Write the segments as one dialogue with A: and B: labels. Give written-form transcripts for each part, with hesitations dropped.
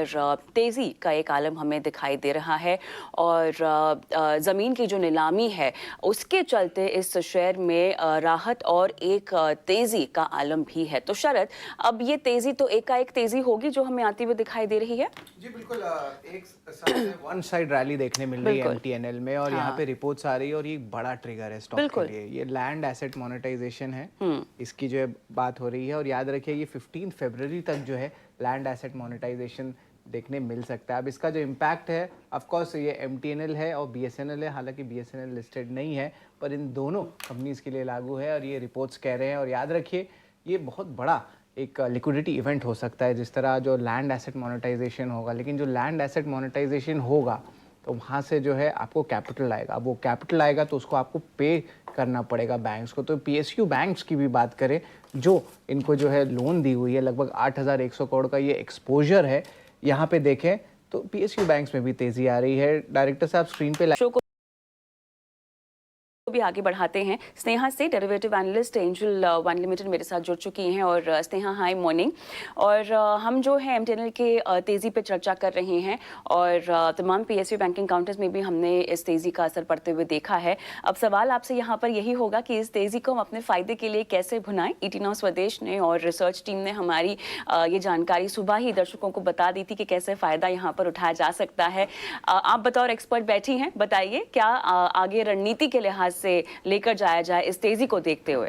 A: पर तेज़ी का एक आलम हमें दिखाई दे रहा है और ज़मीन की जो नीलामी है उसके चलते इस शेयर में राहत और एक तेज़ी का आलम भी है। तो शरद, अब ये तेज़ी तो एकाएक तेज़ी होगी जो हमें आती हुई दिखाई दे रही है?
B: जी बिल्कुल, एक साथ वन साइड रैली देखने मिल रही है
A: बिल्कुल।
B: एमटीएनएल में, और यहाँ
A: हाँ,
B: पे रिपोर्ट्स आ रही है, और ये एक बड़ा ट्रिगर है स्टॉक के
A: बिल्कुल।
B: लिए। ये लैंड एसेट मोनेटाइजेशन है,
A: हुँ।
B: इसकी जो है बात हो रही है। और याद रखिए, ये 15 फरवरी तक जो है लैंड एसेट मोनेटाइजेशन देखने मिल सकता है। अब इसका जो इम्पैक्ट है, ऑफ कोर्स ये एमटीएनएल है और बीएसएनएल है। हालांकि बीएसएनएल लिस्टेड नहीं है, पर इन दोनों कंपनीज के लिए लागू है, और ये रिपोर्ट्स कह रहे हैं। और याद रखिए, ये बहुत बड़ा एक लिक्विडिटी इवेंट हो सकता है, जिस तरह जो लैंड एसेट मोनेटाइजेशन होगा। लेकिन जो लैंड एसेट मोनेटाइजेशन होगा, तो वहाँ से जो है आपको कैपिटल आएगा। अब वो कैपिटल आएगा तो उसको आपको पे करना पड़ेगा बैंक्स को। तो पीएसयू बैंक्स की भी बात करें, जो इनको जो है लोन दी हुई है, लगभग 8,100 करोड़ का ये एक्सपोजर है। यहाँ पे देखें तो पीएसयू बैंक्स में भी तेजी आ रही है। डायरेक्टर साहब स्क्रीन पे
A: शो को भी आगे बढ़ाते हैं। स्नेहा से derivative analyst angel one limited मेरे साथ जुड़ चुकी हैं। और स्नेहा, हाय मॉर्निंग। और हम जो है एमटीएनएल के तेज़ी पे चर्चा कर रहे हैं और तमाम पीएसयू बैंकिंग काउंटर्स में भी हमने इस तेज़ी का असर पड़ते हुए देखा है। अब सवाल आपसे यहाँ पर यही होगा कि इस तेज़ी को हम अपने फ़ायदे के लिए कैसे भुनाएं। ईटी नाउ स्वदेश ने और रिसर्च टीम ने हमारी ये जानकारी सुबह ही दर्शकों को बता दी थी कि कैसे फ़ायदा यहाँ पर उठाया जा सकता है। आप बतौर एक्सपर्ट बैठी हैं, बताइए क्या आगे रणनीति के लिहाज से लेकर जाया जाए इस तेजी को देखते हुए?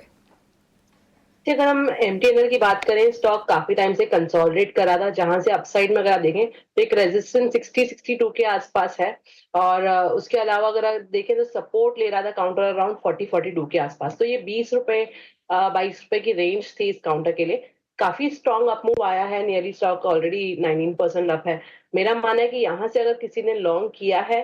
C: अगर हम एमटीएनएल की बात करें, स्टॉक काफी टाइम से कंसोलिडेट करा था, जहां से अपसाइड में अगर आप देखें तो एक रेजिस्टेंस 60-62 के आसपास है। और उसके अलावा अगर आप देखें तो सपोर्ट ले रहा था काउंटर अराउंड 40-42 के आसपास। तो ये 20 रुपए 22 रुपए की रेंज थी इस काउंटर के लिए। काफी स्ट्रॉन्ग अपमूव आया है, नियरली स्टॉक ऑलरेडी 19% अप है। मेरा मानना है कि यहाँ से अगर किसी ने लॉन्ग किया है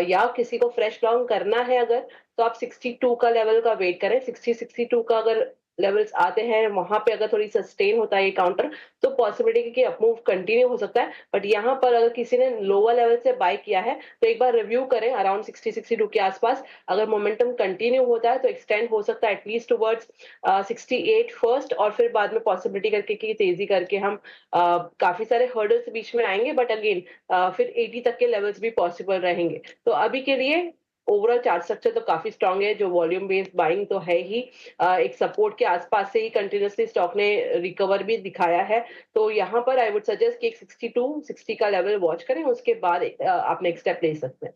C: या किसी को फ्रेश लॉन्ग करना है अगर, तो आप 62 का लेवल का वेट करें। 60-62 का अगर लेवल्स आते हैं, वहां पे अगर थोड़ी सस्टेन होता है ये काउंटर, तो पॉसिबिलिटी कि अपमूव कंटिन्यू हो सकता है। बट यहाँ पर अगर किसी ने लोअर लेवल से बाय किया है, तो एक बार रिव्यू करें अराउंड 60-62 के आसपास। अगर मोमेंटम कंटिन्यू होता है तो एक्सटेंड हो सकता है एटलीस्ट टुवर्ड्स 68 फर्स्ट, और फिर बाद में पॉसिबिलिटी करके कि तेजी करके हम काफी सारे हर्डल्स बीच में आएंगे। बट अगेन फिर 80 तक के लेवल्स भी पॉसिबल रहेंगे। तो अभी के लिए ओवरऑल चार्ट स्ट्रक्चर तो काफी स्ट्रांग है, जो वॉल्यूम बेस्ड बाइंग तो है ही। एक सपोर्ट के आसपास से ही कंटिन्यूअसली स्टॉक ने रिकवर भी दिखाया है। तो यहाँ पर आई वुड सजेस्ट कि एक 62 60 का लेवल वॉच करें, उसके बाद आप नेक्स्ट स्टेप ले सकते हैं।